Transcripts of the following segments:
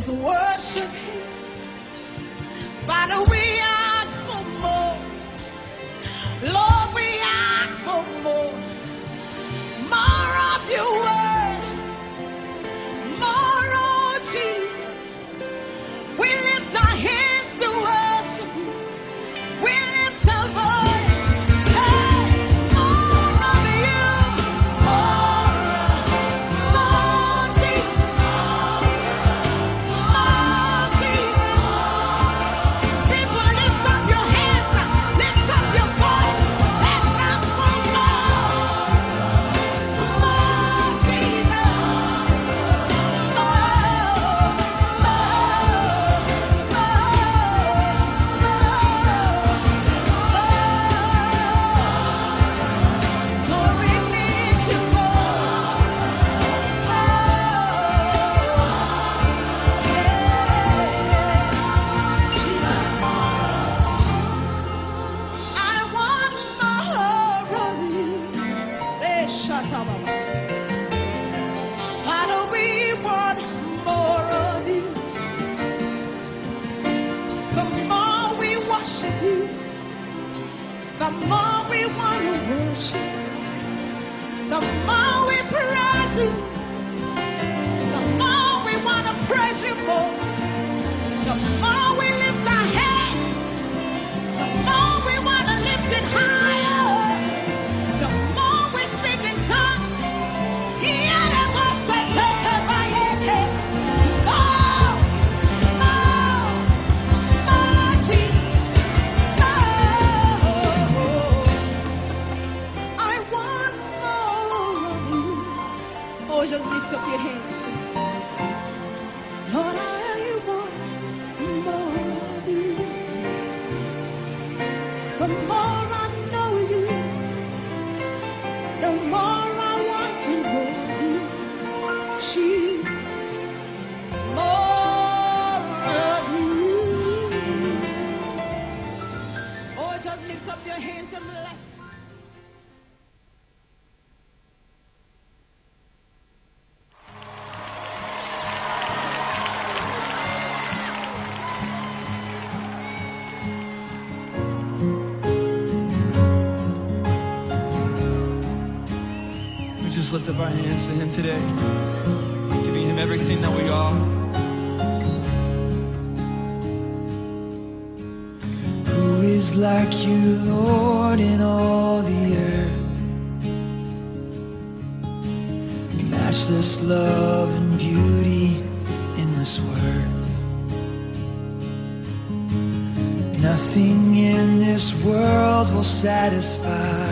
us worship Him. Father, we ask for more. Lord, we ask for more. More of your word. More, oh Jesus. We lift our hands to worship you. We lift our voice. Hey, more of you. More Jesus. More Jesus. People, lift up your hands. Lift up your voice. Let's ask for more. More Jesus. The more we want to worship, the more we praise you, the more we want to praise you more, the more we lift our hands, the more we want to lift it higher, the more we speak in tongues. Just lift up your hands. Lord, I want more of you. The more I know you, the more I want to know you. Jesus, more of you. Oh, just lift up your hands and bless. Just lift up our hands to Him today, giving Him everything that we are. Who is like you, Lord, in all the earth? Matchless love and beauty, endless worth. Nothing in this world will satisfy.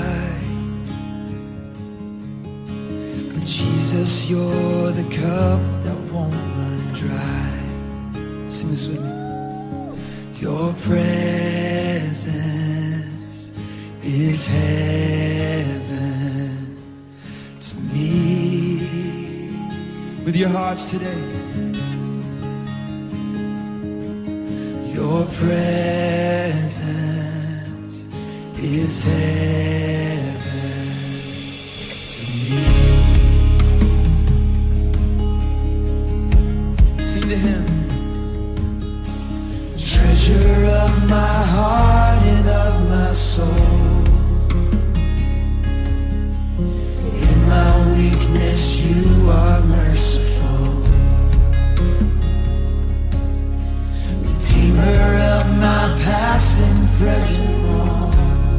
Jesus, you're the cup that won't run dry. Sing this with me. Your presence is heaven to me. With your hearts today. Your presence is heaven to me. To Him, treasure of my heart and of my soul. In my weakness, you are merciful. Redeemer of my past and present wrongs.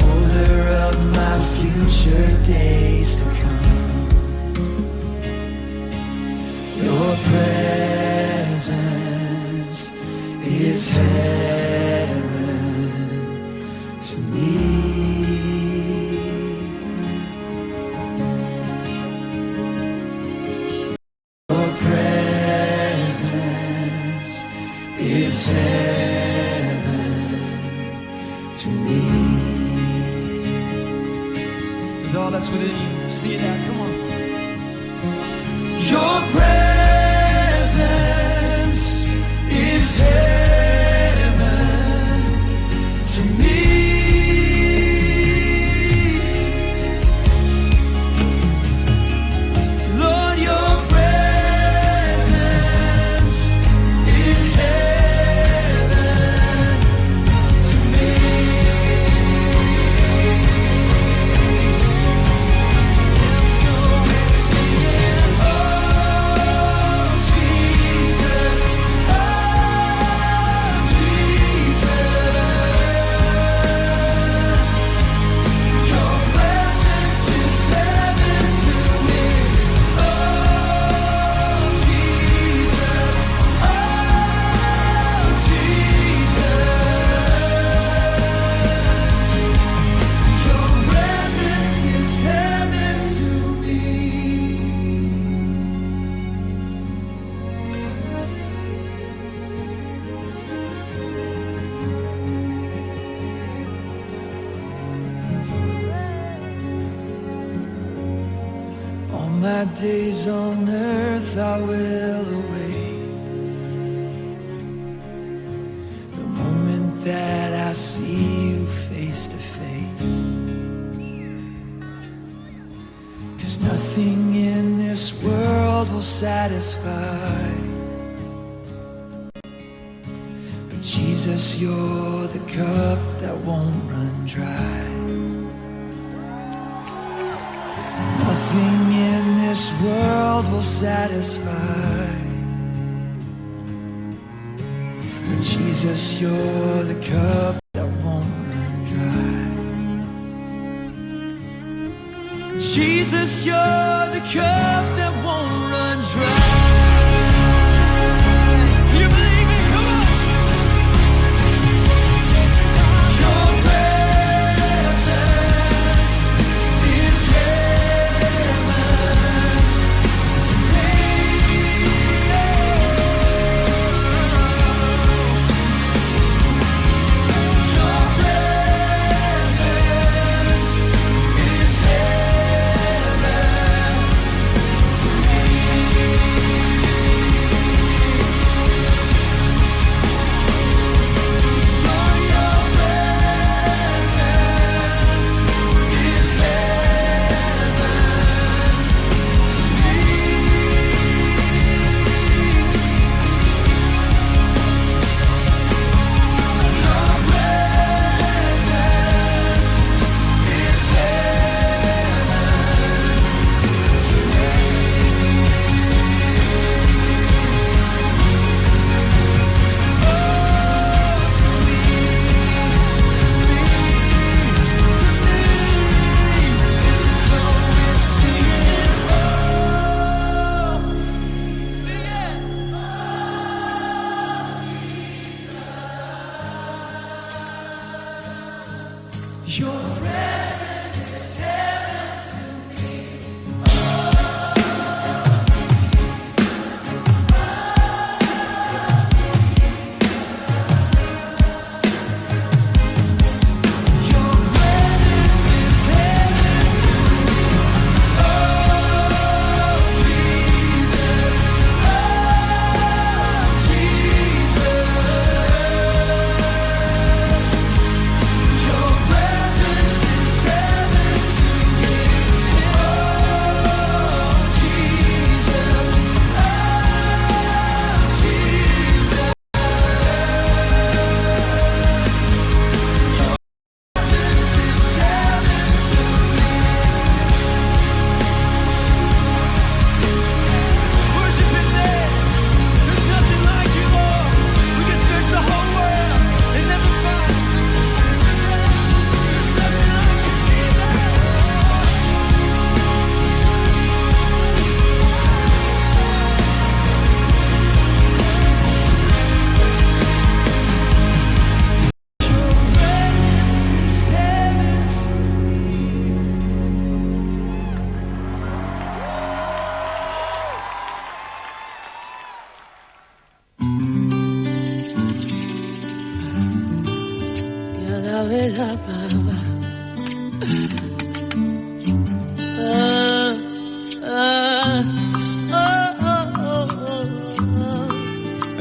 Holder of my future days to come. Your presence is heaven to me. Your presence is heaven to me. With all that's within you, see that, come on. Your presence is heaven to me. Lord, your presence my days on earth I will await the moment that I see you face to face. 'Cause nothing in this world will satisfy, but Jesus, you're the cup that won't run dry. Nothing in this world will satisfy, but Jesus, you're the cup that won't run dry. Jesus, you're the cup that won't run dry. Do you believe it? Come on. Your presence is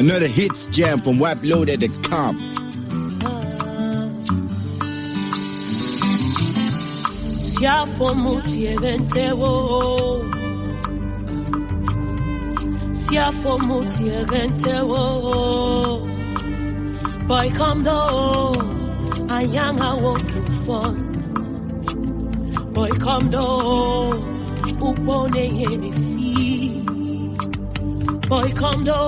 Another hits jam from WebLoaded.com. Siapo mutiegentewo, siapo mutiegentewo. Boy come do, anyanga walking fun. Boy come do, upone yeni fi. Boy come do,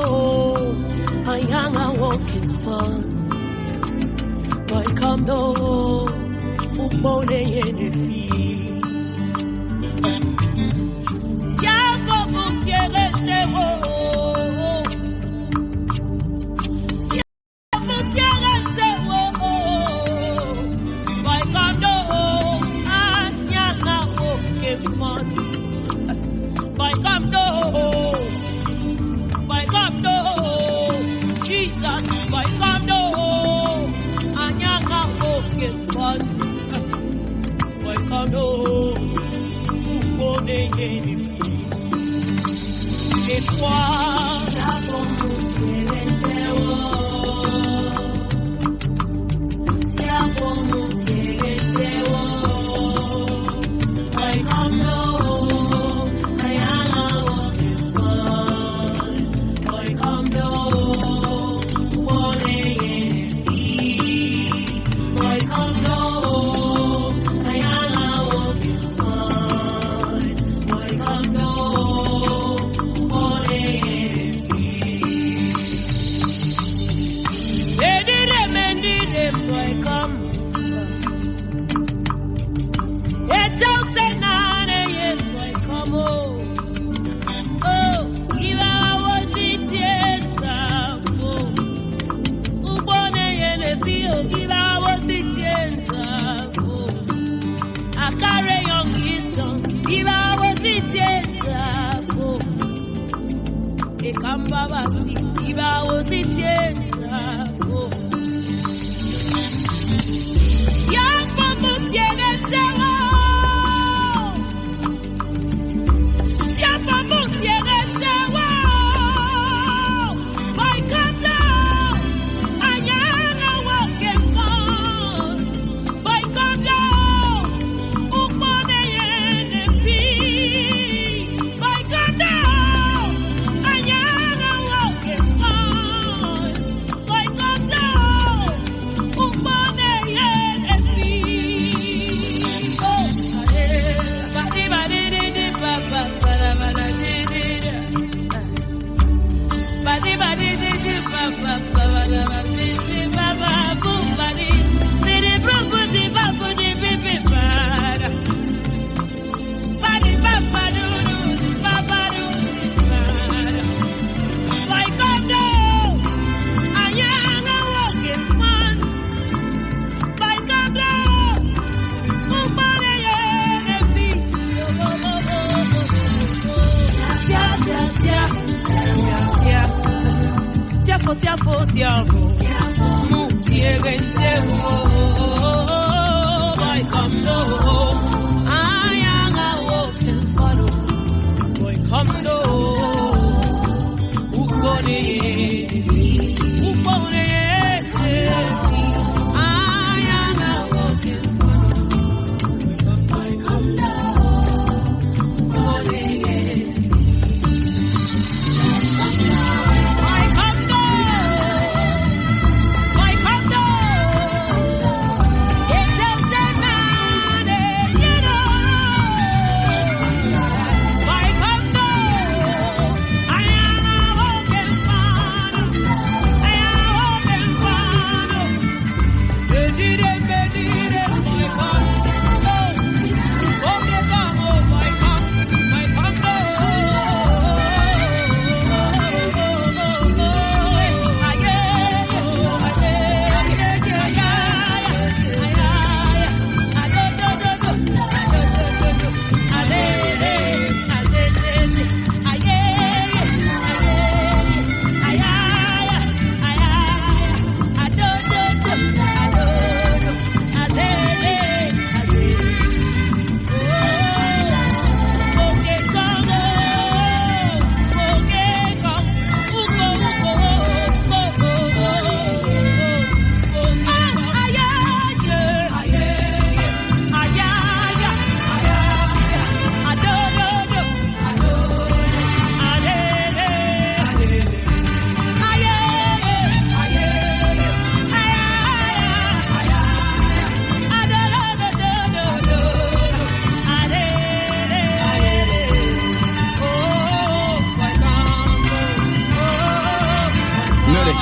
anyanga walking fun. Boy come do, upone yeni fi. Siapo mutiegentewo.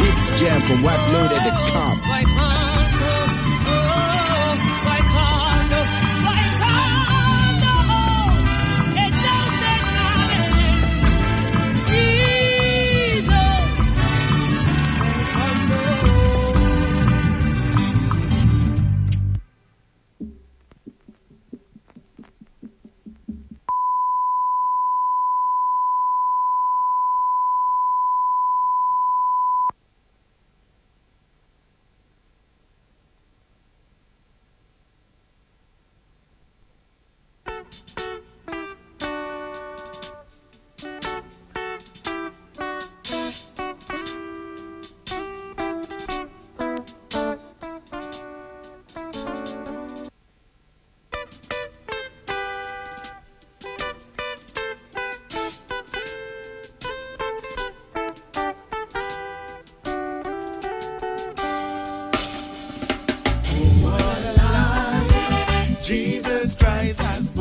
Hits Jam from WhiteLoaded.com.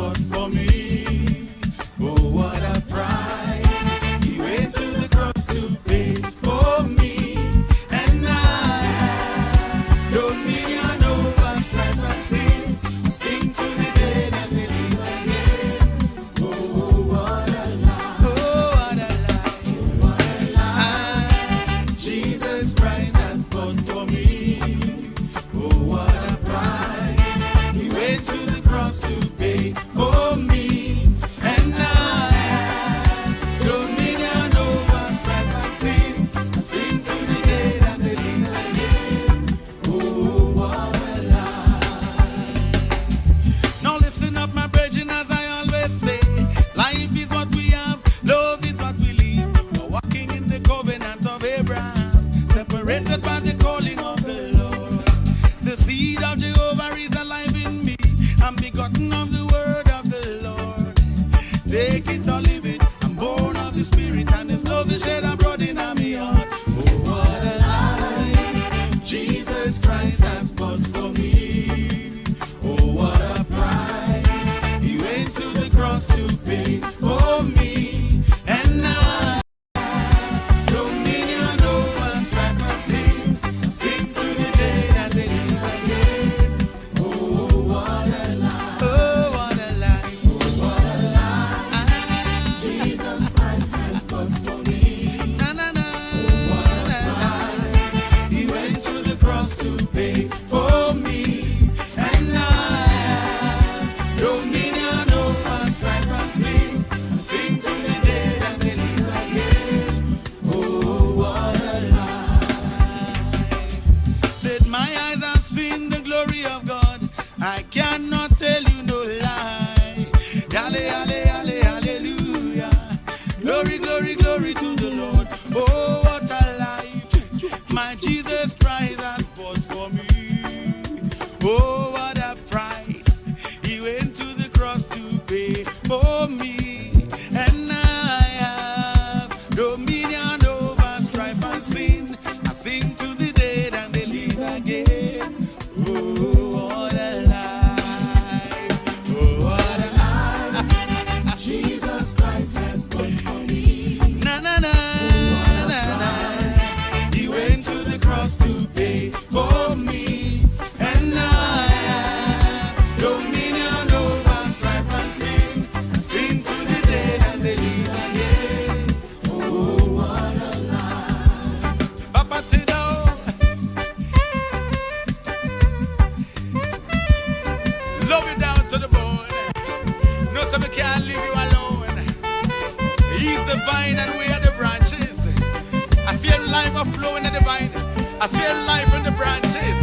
bought for me. Oh, what a price. He went to the cross to pay for me. And I have dominion over strife and sin. Sing to the dead and they live again. Oh, what a life. Oh, what a life. What a life. Jesus Christ has bought for me. Oh, what a price. He went to the cross to pay for me. And I have dominion over strife and sin. Sing to the dead and they live again. Oh, what a life. Now listen up, my brethren, as I always say. Life is what we have, love is what we live. We're walking in the covenant of Abraham, separated by the calling of the Lord. The seed of Jehovah is alive in me. I'm begotten of the word of the Lord. Take it or leave it. I'm born of the Spirit, and His love is shed abroad in my heart. Oh, what a life Jesus Christ has bought for me. Oh, what a price. He went to the cross to pay for me. And now dominion over strife and sin. Sing to the dead and they live again. Oh, what a life. Oh, what a life. Oh, what a life. Jesus Christ has bought for me. Na na na. Oh, what a life. He went to the cross to pay for me. And I have dominion over strife and sin. Sing to the dead and they live again. Oh, what a life. Said my eyes have seen the glory of God. I cannot tell you no lie. Halle, halle, halle, hallelujah. Glory, glory, glory to the Lord. Oh, what a life my Jesus Christ has bought for me. Oh, what a price. He went to the cross to pay for me. And I have dominion over strife and sin. I sing to the dead and they live again. Oh, what a life. Oh, what a life. Jesus Christ has bought for me. Na na na, na na. He went to the cross to pay for me. And I have dominion over strife and sin. Sing to the dead and they live again. Oh, what a life. Papa Tino. Love you down to the bone. No, so we can't leave you alone. He's the vine and we are the branches. I see a life of flowing in the vine. I see a life in the branches.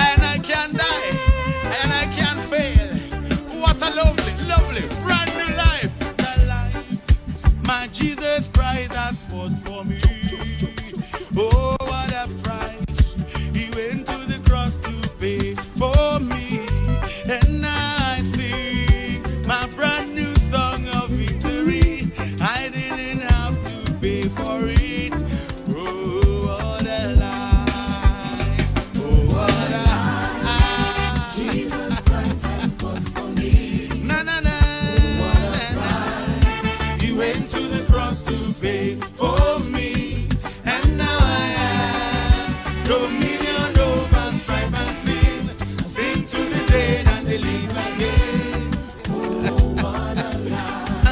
And I can't die. And I can't fail. What a lovely, lovely, brand new life. The life my Jesus Christ has bought for me. Oh, what a price. He went to the cross to pay for me. And I sing my brand new song of victory. I didn't have to pay for it. Oh, what a life. Oh, what a life. Jesus Christ has bought for me. Na na na. He went to the cross to pay for me. And now I have dominion over strife and sin. Sing to the dead and they live again. Oh, what a life.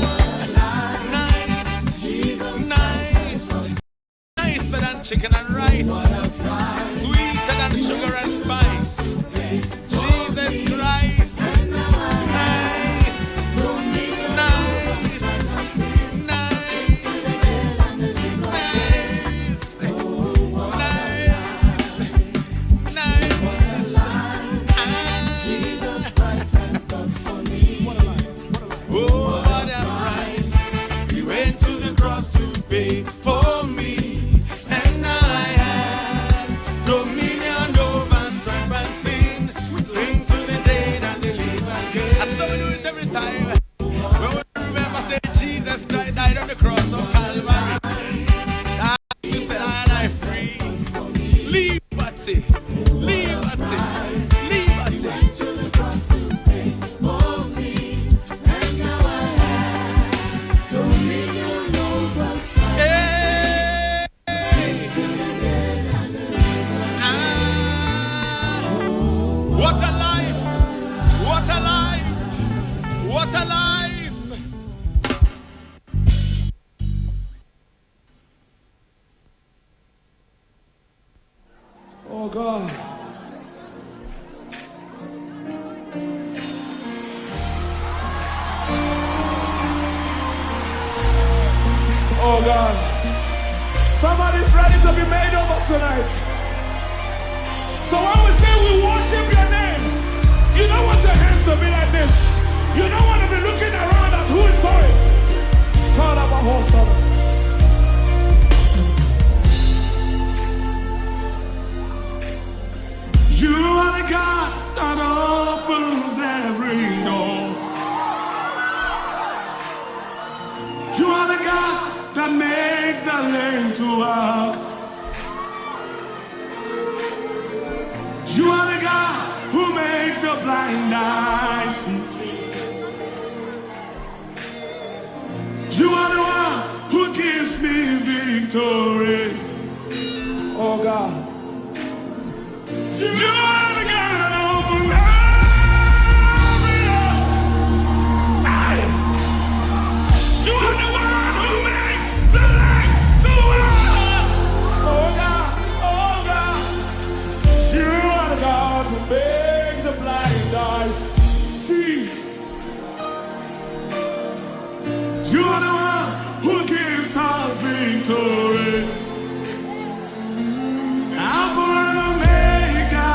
What a life. Nice. Jesus nice. Nicer than chicken and rice. Sweeter than sugar and spice. Jesus Christ. Nice. Nice. Nice. Nice. Nice. Jesus Christ has done for me. Oh, what a price. He went to the cross to pay for me. And I have dominion over strife and sin. Sing to the dead and they live again. I saw we do it every time. When we remember saying Jesus Christ died on the cross of Calvary. You said I and I free. Liberty. Liberty. Liberty. What a life! Oh God. Oh God. Somebody's ready to be made over tonight. So when we say we worship your name, you don't want your hands to be like this. You don't want to be looking around at who is going. God of a whole summer. You are the God that opens every door. You are the God that makes the lame to walk. You are the God who makes the blind eyes see. You are the one who gives me victory. Oh God. You are the God that opens every door. You are the one who makes the light to walk. Oh God, oh God. You are the God who makes the blind eyes see. You are the one who gives us victory. Alpha and Omega.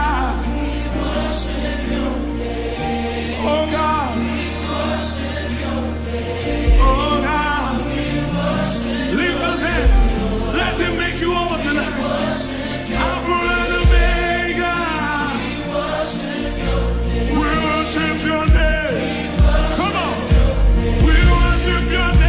We worship your name. Oh God. We worship your name. Oh God. We worship. Lift those hands. Let him make you over tonight. Alpha and Omega. We worship your name. We worship your name. Come on. We worship your name.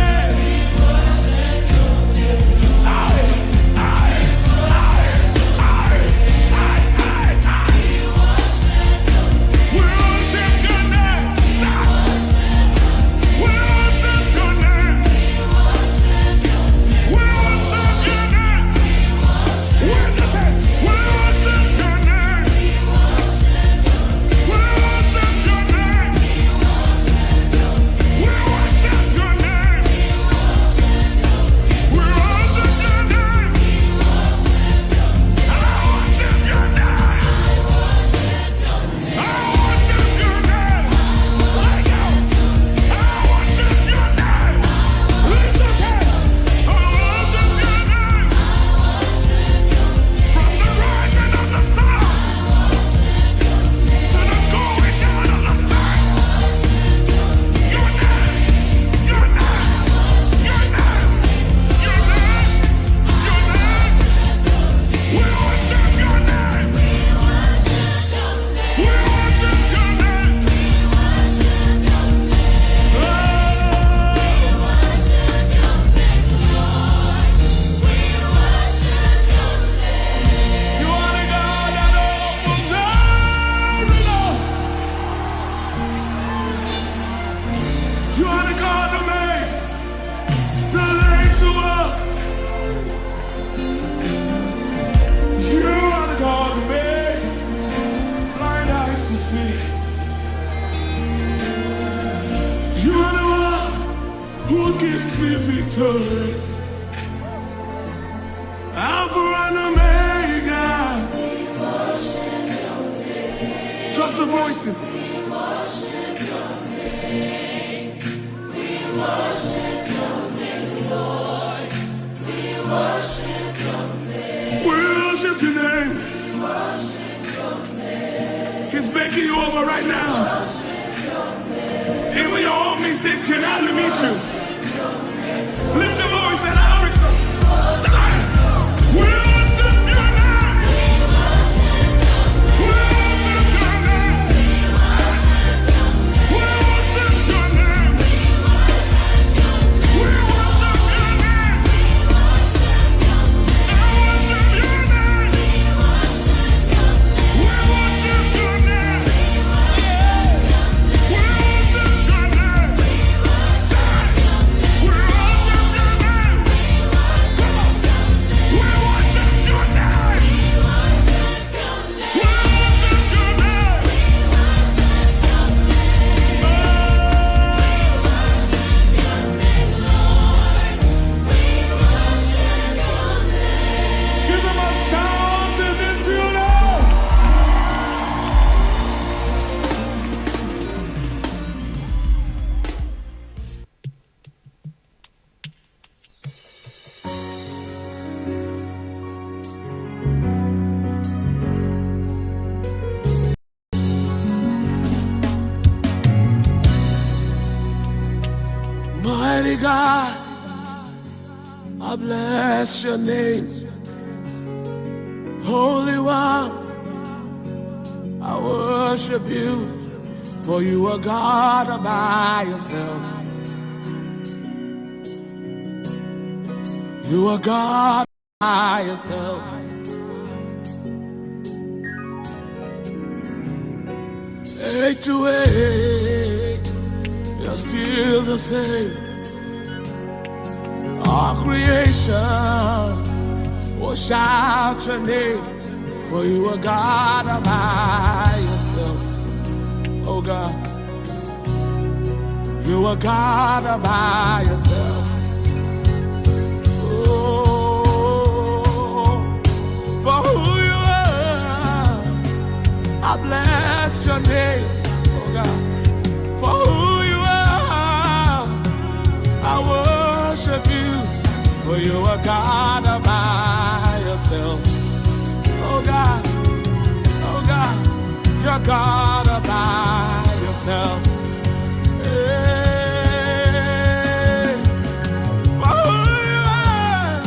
Gives me victory. Alpha and Omega. We worship your name. Just the voices. We worship your name. We worship your name, Lord. We worship your name. We worship your name. We worship your name. He's making you over right now. Even your own mistakes cannot limit you. Lift your voice in Africa. We worship your name. We worship your name. We worship your name. We worship your name. We worship your name. We worship your name. We worship your name. We worship your name. Mighty God, I bless your name. Holy One, I worship you, for you are God all by yourself. You are God by yourself. Age to age, you're still the same. All creation will shout your name, for you are God all by yourself. Oh God, you are God all by yourself. Oh, for who you are, I bless your name. Oh God, for who you are, I worship you, for you are God all by yourself. Oh God, you're God all by yourself. Hey, for who you are,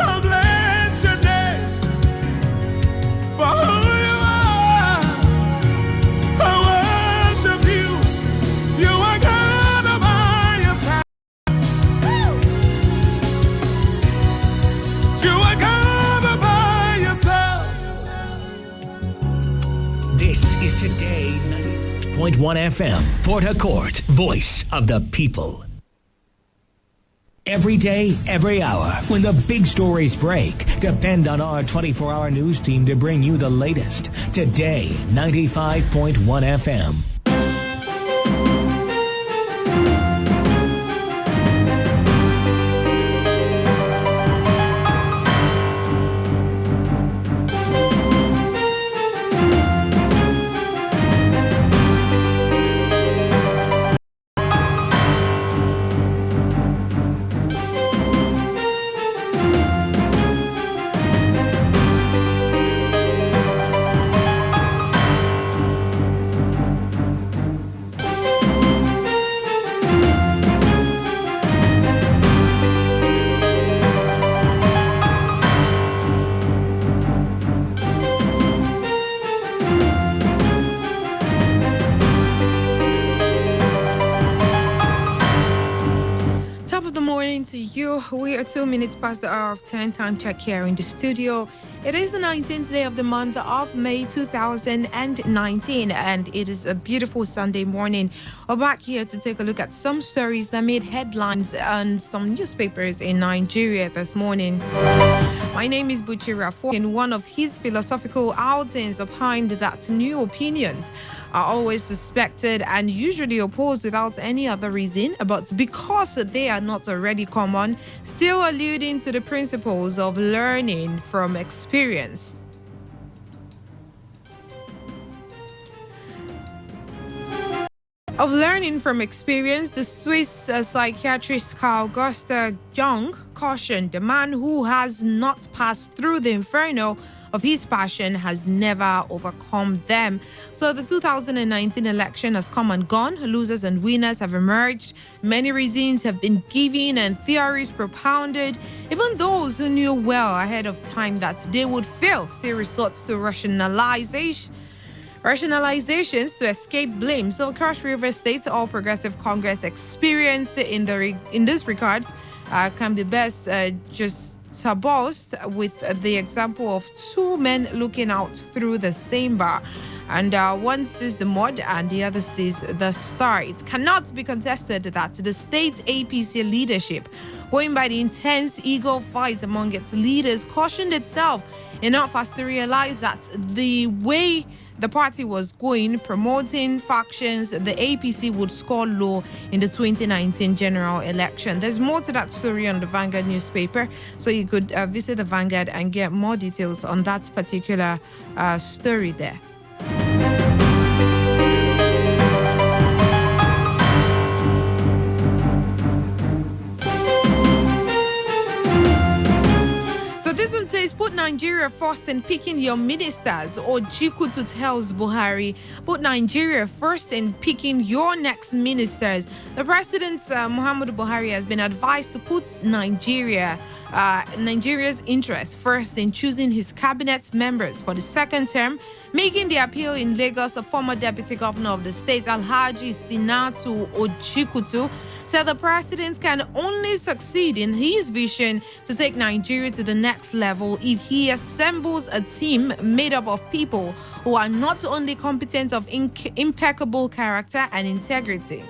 I bless your name. For who you are, I worship you. You are God all by yourself. You are God all by yourself. This is Today 90.1 FM, Port Harcourt, voice of the people. Every day, every hour, when the big stories break, depend on our 24-hour news team to bring you the latest. Today 95.1 FM. To you, we are 2 minutes past the hour of 10. Time check here in the studio. It is the 19th day of the month of May 2019, and it is a beautiful Sunday morning. We're back here to take a look at some stories that made headlines on some newspapers in Nigeria this morning. My name is Buchi Rafo. In one of his philosophical outings opined that new opinions are always suspected and usually opposed without any other reason, but because they are not already common, still alluding to the principles of learning from experience. Of learning from experience, the Swiss psychiatrist Carl Gustav Jung cautioned the man who has not passed through the inferno of his passion has never overcome them. So the 2019 election has come and gone. Losers and winners have emerged. Many reasons have been given and theories propounded. Even those who knew well ahead of time that they would fail still resort to rationalizations to escape blame. So Cross River State All Progressive Congress experience in this regards can be best just boast with the example of two men looking out through the same bar. And one sees the mud and the other sees the star. It cannot be contested that the state APC leadership, going by the intense ego fight among its leaders, cautioned itself enough as to realize that the way the party was going, promoting factions, the APC would score low in the 2019 general election. There's more to that story on the Vanguard newspaper, so you could visit the Vanguard and get more details on that particular story there. So this one says, put Nigeria Nigeria first in picking your ministers, Ojikutu tells Buhari. Put Nigeria first in picking your next ministers. The president, Muhammadu Buhari, has been advised to put Nigeria's interest first in choosing his cabinet members for the second term. Making the appeal in Lagos, a former deputy governor of the state, Alhaji Sinatu Ojikutu, said the president can only succeed in his vision to take Nigeria to the next level if he assembles a team made up of people who are not only competent of impeccable character and integrity.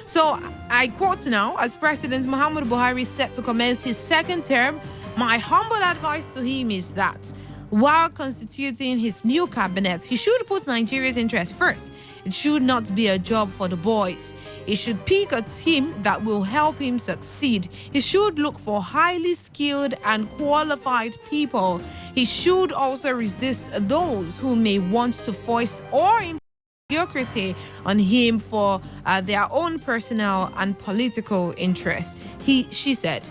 So I quote now, as President Muhammadu Buhari is set to commence his second term, my humble advice to him is that while constituting his new cabinet, he should put Nigeria's interests first. It should not be a job for the boys. He should pick a team that will help him succeed. He should look for highly skilled and qualified people. He should also resist those who may want to foist or impose mediocrity on him for their own personal and political interests. She said.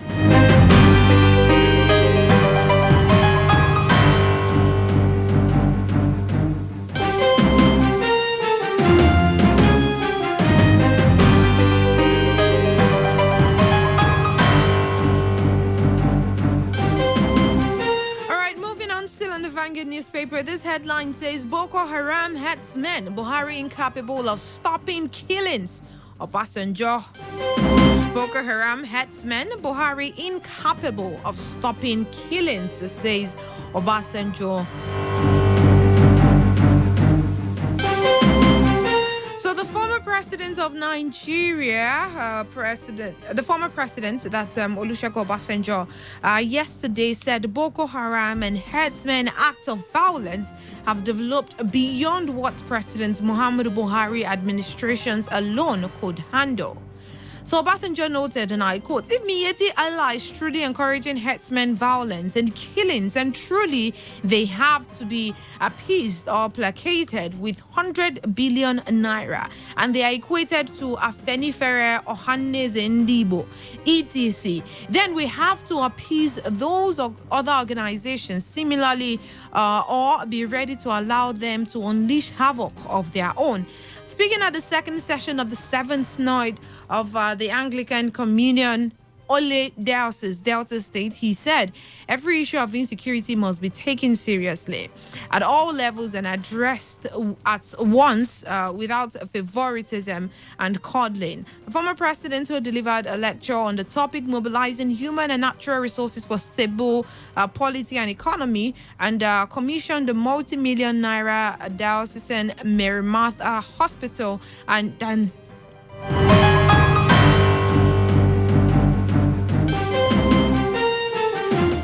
Vanguard newspaper, this headline says Boko Haram headsmen, Buhari incapable of stopping killings. Obasanjo. Boko Haram headsmen, Buhari incapable of stopping killings, says Obasanjo. So the former president of Nigeria, the former president, that's Olusegun Obasanjo, yesterday said Boko Haram and herdsmen acts of violence have developed beyond what President Muhammadu Buhari administrations alone could handle. So Obasanjo noted, and I quote, if Miyetti allies truly encouraging herdsmen violence and killings, and truly they have to be appeased or placated with 100 billion naira, and they are equated to Afenifere, Ohaneze Ndibo, etc., then we have to appease those other organizations similarly, or be ready to allow them to unleash havoc of their own. Speaking at the second session of the seventh synod of the Anglican Communion, Ole Diocese, Delta State, he said, every issue of insecurity must be taken seriously at all levels and addressed at once without favoritism and coddling. The former president, who delivered a lecture on the topic mobilizing human and natural resources for stable polity and economy, and commissioned the multi-million naira diocesan Mary Martha Hospital and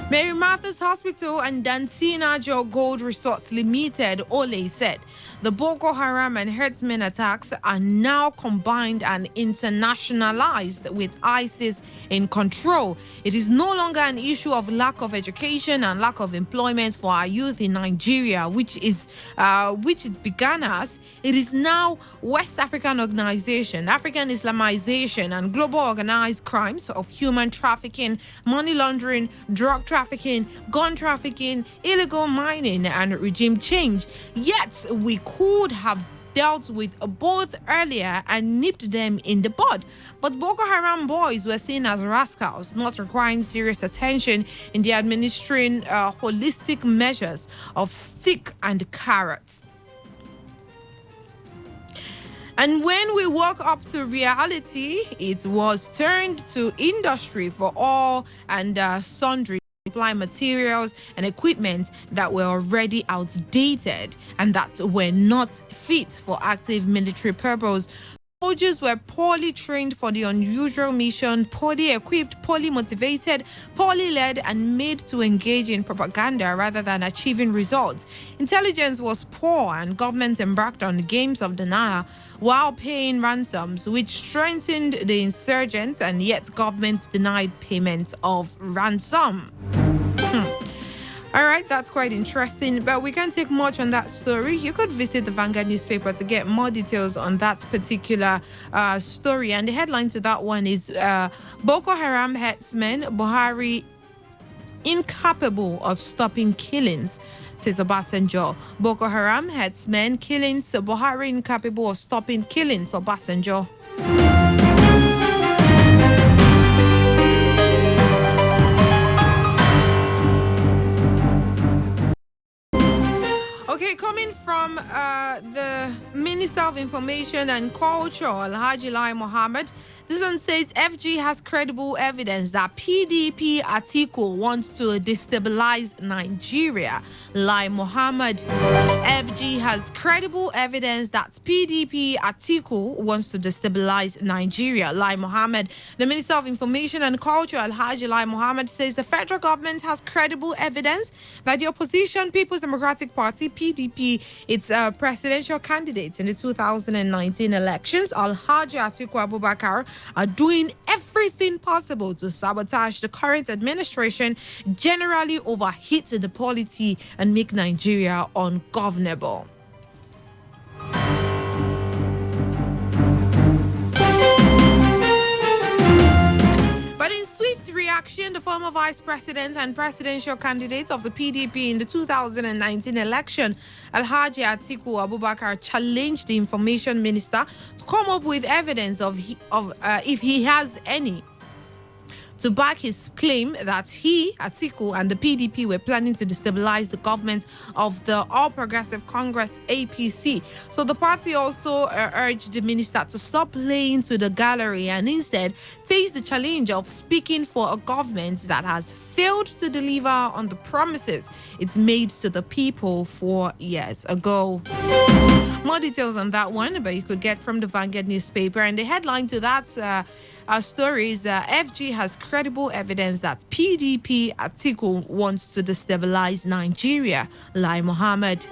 Mary Martha's Hospital and Dantina Joe Gold Resorts Limited, Ole said, the Boko Haram and herdsmen attacks are now combined and internationalized with ISIS in control. It is no longer an issue of lack of education and lack of employment for our youth in Nigeria, which it began as. It is now West African organization, African Islamization, and global organized crimes of human trafficking, money laundering, drug trafficking, gun trafficking, illegal mining, and regime change. Yet we could have dealt with both earlier and nipped them in the bud. But Boko Haram boys were seen as rascals, not requiring serious attention in the administering holistic measures of stick and carrots. And when we woke up to reality, it was turned to industry for all and sundry supply materials and equipment that were already outdated and that were not fit for active military purpose. Soldiers were poorly trained for the unusual mission, poorly equipped, poorly motivated, poorly led, and made to engage in propaganda rather than achieving results. Intelligence was poor, and governments embarked on games of denial while paying ransoms, which strengthened the insurgents, and yet governments denied payment of ransom. All right, that's quite interesting, but we can't take much on that story. You could visit the Vanguard newspaper to get more details on that particular story. And the headline to that one is Boko Haram headsman Buhari incapable of stopping killings, says Obasanjo. Boko Haram headsmen killings, Buhari incapable of stopping killings, Obasanjo. Okay, coming from the Minister of Information and Culture, Alhaji Lai Mohammed, this one says FG has credible evidence that PDP Atiku wants to destabilize Nigeria. Lai Mohammed, FG has credible evidence that PDP Atiku wants to destabilize Nigeria. Lai Mohammed, the Minister of Information and Culture, Alhaji Lai Mohammed, says the federal government has credible evidence that the opposition People's Democratic Party, PDP, its presidential candidates in the 2019 elections, Alhaji Atiku Abubakar, are doing everything possible to sabotage the current administration, generally overheat the polity and make Nigeria ungovernable. But in swift reaction, the former vice president and presidential candidate of the PDP in the 2019 election, Alhaji Atiku Abubakar, challenged the information minister to come up with evidence of if he has any, to back his claim that he, Atiku, and the PDP were planning to destabilize the government of the All Progressive Congress, APC. So the party also urged the minister to stop playing to the gallery and instead face the challenge of speaking for a government that has failed to deliver on the promises it made to the people 4 years ago. More details on that one, but you could get from the Vanguard newspaper. And the headline to that story is FG has credible evidence that PDP Atiku wants to destabilize Nigeria. Lai Mohammed.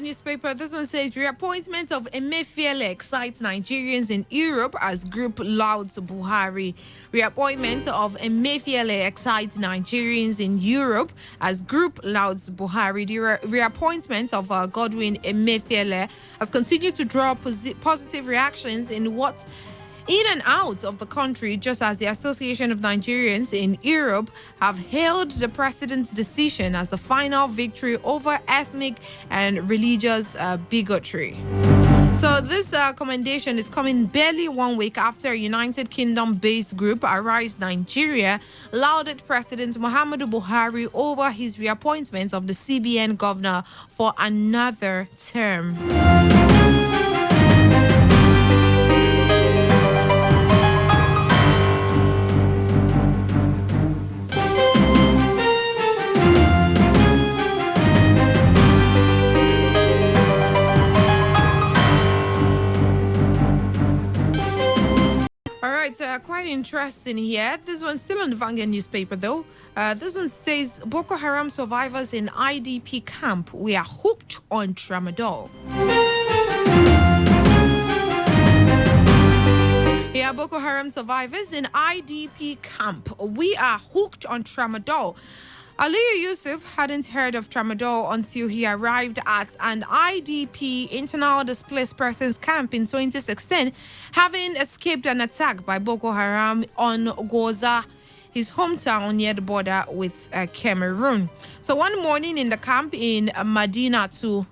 Newspaper. This one says reappointment of Emefiele excites Nigerians in Europe as group louds Buhari. Reappointment of Emefiele excites Nigerians in Europe as group louds Buhari. The reappointment of Godwin Emefiele has continued to draw positive reactions in and out of the country, just as the Association of Nigerians in Europe have hailed the president's decision as the final victory over ethnic and religious bigotry. So this commendation is coming barely 1 week after a United Kingdom-based group, Arise Nigeria, lauded President Muhammadu Buhari over his reappointment of the CBN governor for another term. Quite interesting here. This one's still on the Vanguard newspaper, though. This one says Boko Haram survivors in IDP camp. We are hooked on tramadol. Yeah, Boko Haram survivors in IDP camp. We are hooked on tramadol. Aliyu Yusuf hadn't heard of tramadol until he arrived at an IDP, internal displaced persons camp, in 2016, having escaped an attack by Boko Haram on Goza, his hometown near the border with Cameroon. So one morning in the camp in Medina to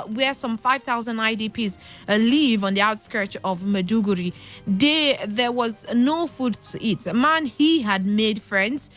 where some 5,000 IDPs live on the outskirts of Maiduguri. There was no food to eat. A man he had made friends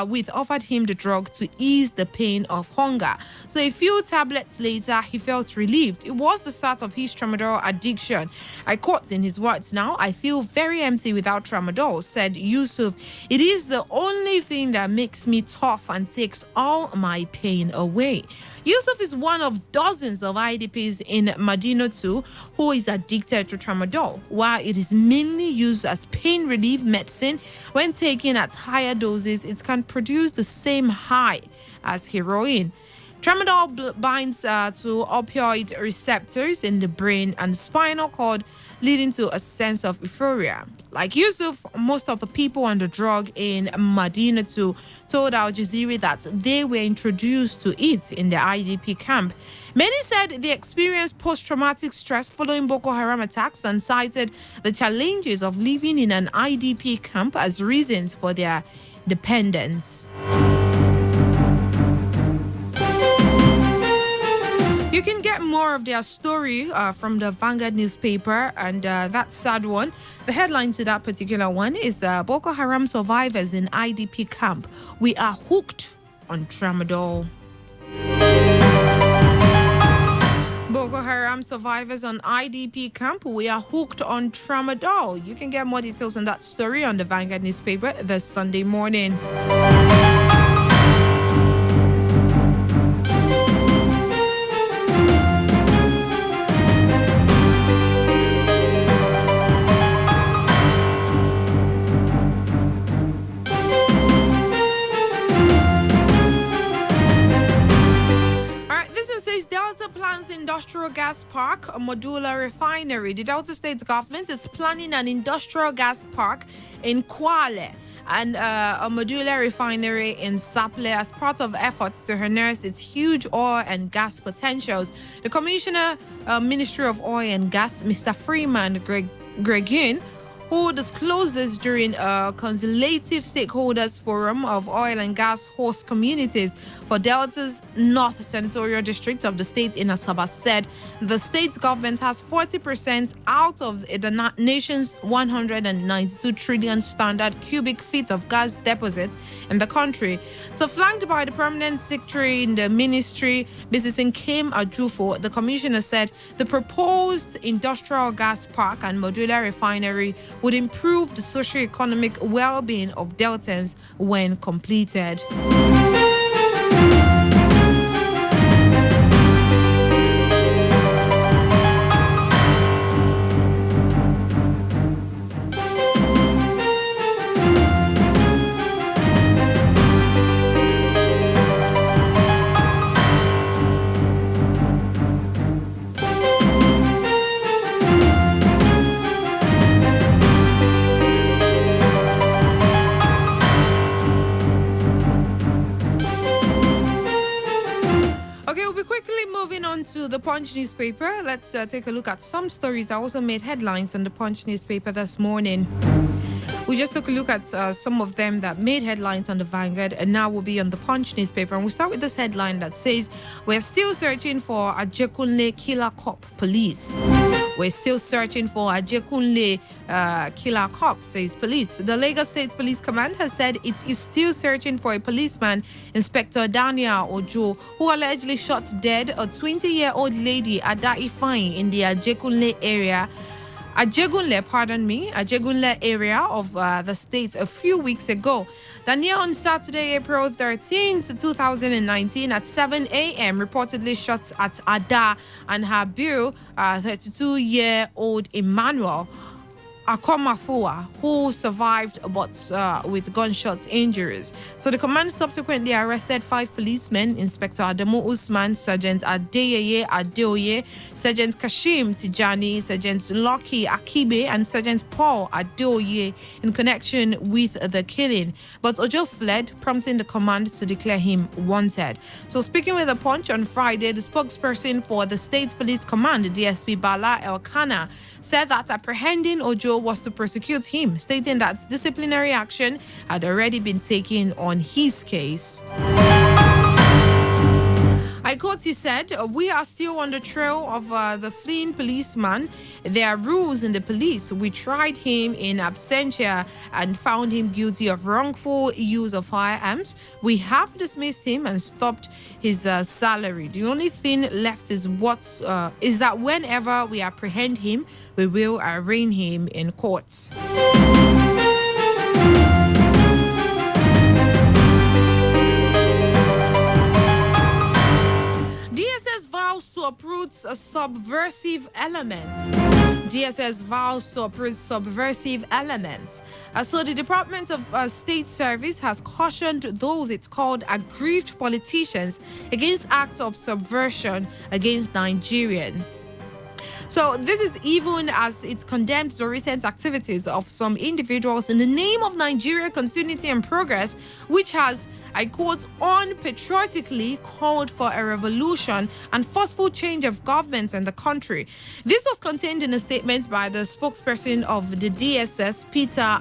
with offered him the drug to ease the pain of hunger. So a few tablets later, he felt relieved. It was the start of his tramadol addiction. I quote in his words now, "I feel very empty without tramadol," said Yusuf. "It is the only thing that makes me tough and takes all my pain away." Yusuf is one of dozens of IDPs in Medina too who is addicted to tramadol. While it is mainly used as pain relief medicine, when taken at higher doses, it can produce the same high as heroin. Tramadol binds to opioid receptors in the brain and spinal cord leading to a sense of euphoria. Like Yusuf, most of the people on the drug in Madinatu told Al Jazeera that they were introduced to it in the IDP camp. Many said they experienced post-traumatic stress following Boko Haram attacks and cited the challenges of living in an IDP camp as reasons for their dependence. You can get more of their story from the Vanguard newspaper, and that sad one. The headline to that particular one is Boko Haram survivors in IDP camp. We are hooked on tramadol. Boko Haram survivors on IDP camp. We are hooked on tramadol. You can get more details on that story on the Vanguard newspaper this Sunday morning. Delta plans industrial gas park, a modular refinery. The Delta State government is planning an industrial gas park in Kwale and a modular refinery in Saple as part of efforts to harness its huge oil and gas potentials. The Commissioner, Ministry of Oil and Gas, Mr. Freeman Gregin, who disclosed this during a consultative stakeholders forum of oil and gas host communities for Delta's North Senatorial District of the state in Asaba, said the state government has 40% out of the nation's 192 trillion standard cubic feet of gas deposits in the country. So flanked by the permanent secretary in the ministry, Mrs. Nkem Ajufo, the commissioner said the proposed industrial gas park and modular refinery would improve the socio-economic well-being of Deltans when completed. To the Punch newspaper, let's take a look at some stories that also made headlines on the Punch newspaper this morning. We just took a look at some of them that made headlines on the Vanguard, and now we'll be on the Punch newspaper. And we start with this headline that says, we're still searching for Ajekunle killer cop police. We're still searching for Ajekunle killer cop, says police. The Lagos State Police Command has said it is still searching for a policeman, Inspector Daniel Ojo, who allegedly shot dead a 20-year-old lady at Daifine in the Ajekunle area. Ajegunle area of the state a few weeks ago. Daniel on Saturday, April 13th, 2019 at 7 a.m. reportedly shot at Ada and her bill, 32-year-old Emmanuel Akomafua, who survived but with gunshot injuries. So the command subsequently arrested 5 policemen: Inspector Adamu Usman, Sergeant Adeyeye Adeoye, Sergeant Kashim Tijani, Sergeant Lucky Akibe, and Sergeant Paul Adeoye in connection with the killing. But Ojo fled, prompting the command to declare him wanted. So speaking with the Punch on Friday, the spokesperson for the State Police Command, DSP Bala Elkana, said that apprehending Ojo was to prosecute him, stating that disciplinary action had already been taken on his case. I quote, he said, "We are still on the trail of the fleeing policeman. There are rules in the police. We tried him in absentia and found him guilty of wrongful use of firearms. We have dismissed him and stopped his salary. The only thing left is that whenever we apprehend him, we will arraign him in court." To uproot subversive elements. DSS vows to uproot subversive elements. So the Department of State Service has cautioned those it called aggrieved politicians against acts of subversion against Nigerians. So this is even as it condemned the recent activities of some individuals in the name of Nigeria continuity and progress, which has, I quote, unpatriotically called for a revolution and forceful change of government in the country. This was contained in a statement by the spokesperson of the DSS, Peter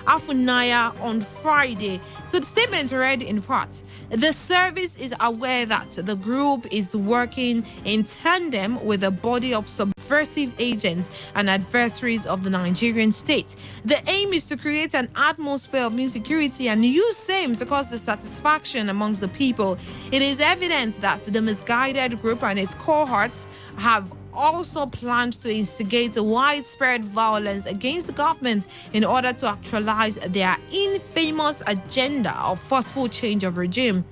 Afunaya, on Friday. So the statement read in part: the service is aware that the group is working in tandem with a body of subversive agents and adversaries of the Nigerian state. The aim is to create an atmosphere of insecurity and use same to cause dissatisfaction amongst the people. It is evident that the misguided group and its cohorts have also planned to instigate widespread violence against the government in order to actualize their infamous agenda of forceful change of regime.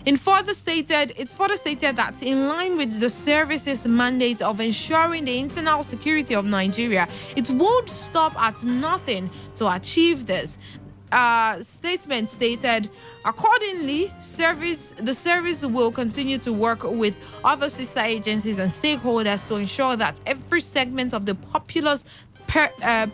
It further stated that in line with the service's mandate of ensuring the internal security of Nigeria, it won't stop at nothing to achieve this. Statement stated, accordingly, the service will continue to work with other sister agencies and stakeholders to ensure that every segment of the populace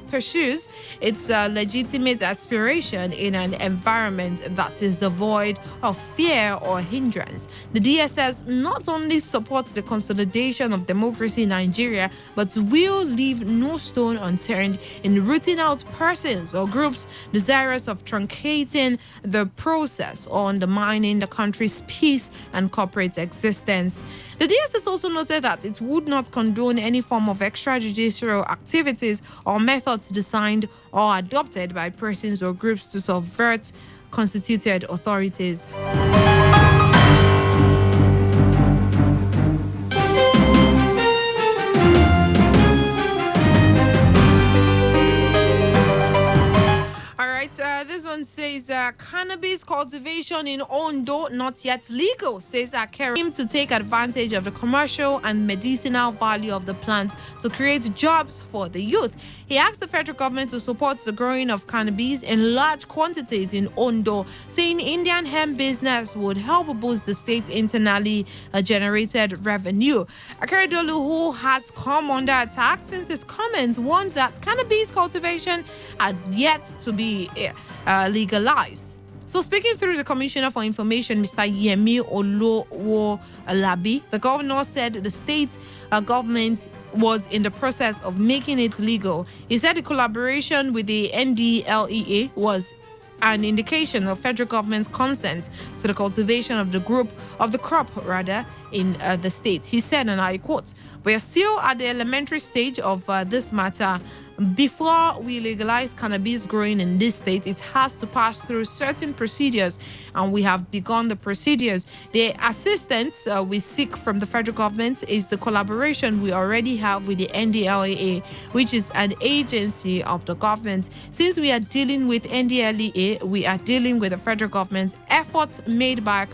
pursues its legitimate aspiration in an environment that is devoid of fear or hindrance. The DSS not only supports the consolidation of democracy in Nigeria, but will leave no stone unturned in rooting out persons or groups desirous of truncating the process or undermining the country's peace and corporate existence. The DSS also noted that it would not condone any form of extrajudicial activities or methods designed or adopted by persons or groups to subvert constituted authorities. This one says cannabis cultivation in Ondo not yet legal, says Akere, to take advantage of the commercial and medicinal value of the plant to create jobs for the youth. He asked the federal government to support the growing of cannabis in large quantities in Ondo, saying Indian hemp business would help boost the state's internally generated revenue. Akere Dolu, who has come under attack since his comments, warned that cannabis cultivation had yet to be legalized. So speaking through the Commissioner for Information, Mr. Yemi Olowo Alabi, the governor said the state government was in the process of making it legal. He said the collaboration with the NDLEA was an indication of federal government's consent to the cultivation of the crop in the state. He said, and I quote, "We are still at the elementary stage of this matter. Before we legalize cannabis growing in this state, it has to pass through certain procedures, and we have begun the procedures. The assistance we seek from the federal government is the collaboration we already have with the NDLEA, which is an agency of the government. Since we are dealing with NDLEA, we are dealing with the federal government. Efforts made by..."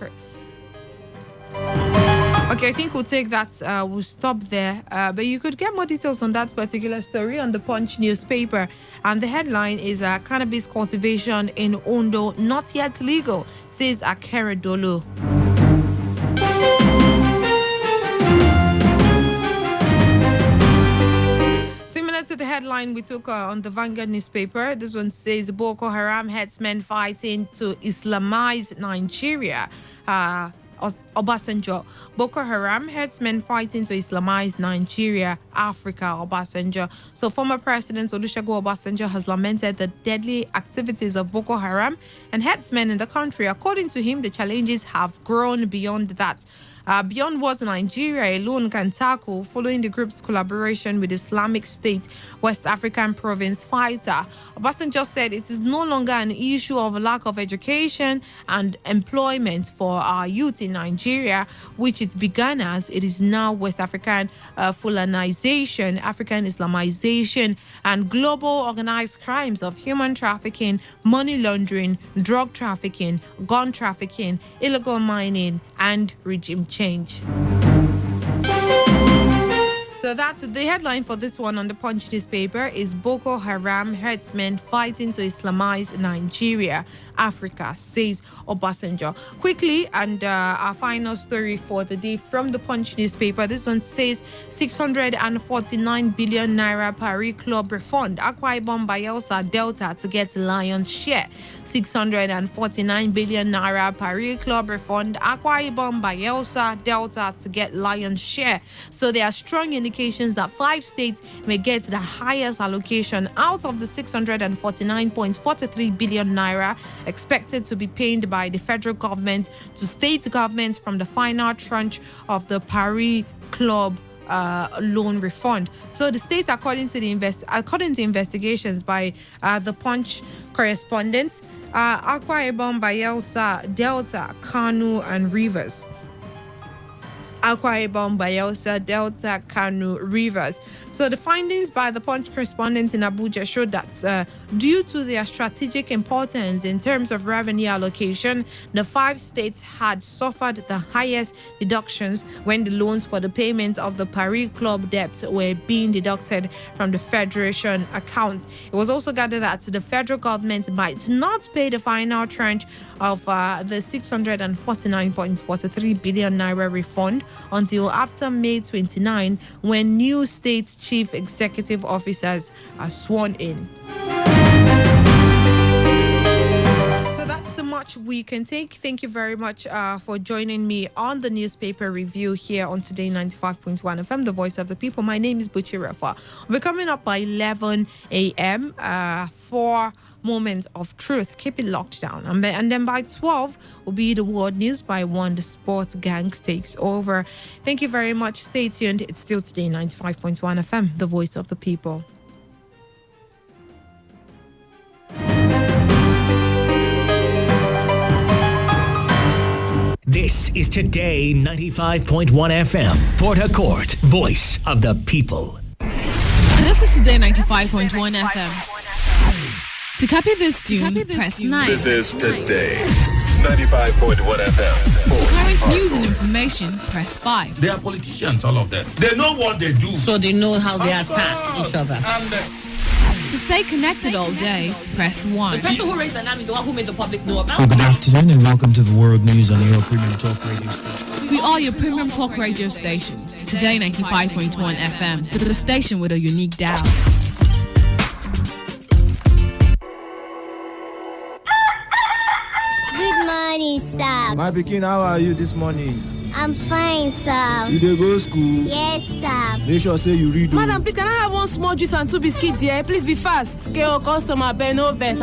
Okay, I think we'll take that. We'll stop there. But you could get more details on that particular story on the Punch newspaper. And the headline is cannabis cultivation in Ondo not yet legal, says Akere Dolu. Similar to the headline we took on the Vanguard newspaper, this one says Boko Haram headsmen fighting to Islamize Nigeria. Obasanjo. Boko Haram headsmen fighting to Islamize Nigeria, Africa, Obasanjo. So former President Olusegun Obasanjo has lamented the deadly activities of Boko Haram and headsmen in the country. According to him, the challenges have grown beyond that. Beyond what Nigeria alone can tackle, following the group's collaboration with Islamic State West African province fighter. Obasanjo said it is no longer an issue of lack of education and employment for our youth in Nigeria, which it began as. It is now West African Fulanization, African Islamization, and global organized crimes of human trafficking, money laundering, drug trafficking, gun trafficking, illegal mining, and regime change. So So that's the headline for this one on the Punch newspaper is Boko Haram herdsmen fighting to Islamize Nigeria, Africa, says Obasanjo. Quickly, and our final story for the day from the Punch newspaper. This one says 649 billion naira Paris Club refund. Akwa Ibom Bayelsa Delta to get lion's share. 649 billion naira Paris Club refund. Akwa Ibom Bayelsa Delta to get lion's share. So there are strong indications that 5 states may get the highest allocation out of the 649.43 billion naira expected to be paid by the federal government to state governments from the final tranche of the Paris Club loan refund. So the states, according to investigations by the Punch correspondents, Akwa Ibom, Bayelsa, Delta, Kano, and Rivers. Akwa Ibom, Bayelsa, Delta, Kano, Rivers. So the findings by the Punch correspondents in Abuja showed that due to their strategic importance in terms of revenue allocation, the 5 states had suffered the highest deductions when the loans for the payment of the Paris Club debt were being deducted from the Federation account. It was also gathered that the federal government might not pay the final tranche of the 649.43 billion naira refund until after May 29, when new state chief executive officers are sworn in. So that's the much we can take. Thank you very much for joining me on the newspaper review here on Today 95.1 FM, the voice of the people. My name is Buchi Rafa. We're coming up by 11 a.m. For Moment of Truth. Keep it locked down. And then by 12 will be the world news. By 1, the sports gang takes over. Thank you very much. Stay tuned. It's still Today 95.1 FM, the voice of the people. This is Today 95.1 FM, Port Harcourt, voice of the people. This is Today 95.1 FM. To copy this tune, press 9. This is Today 95.1 FM. For current news and information, press 5. They are politicians, all of them. They know what they do. So they know how they attack each other. To stay connected all day, press 1. The person who raised the name is the one who made the public know about it. Good afternoon and welcome to the World News on your premium talk radio station. We are your premium talk radio station. Today 95.1 FM, the station with a unique dial. Good morning, sir. My pikin, how are you this morning? I'm fine, sir. You dey go school? Yes, sir. Make sure say you read. Madam, please can I have 1 small juice and 2 biscuits there? Please be fast. Okay, customer, pay no best.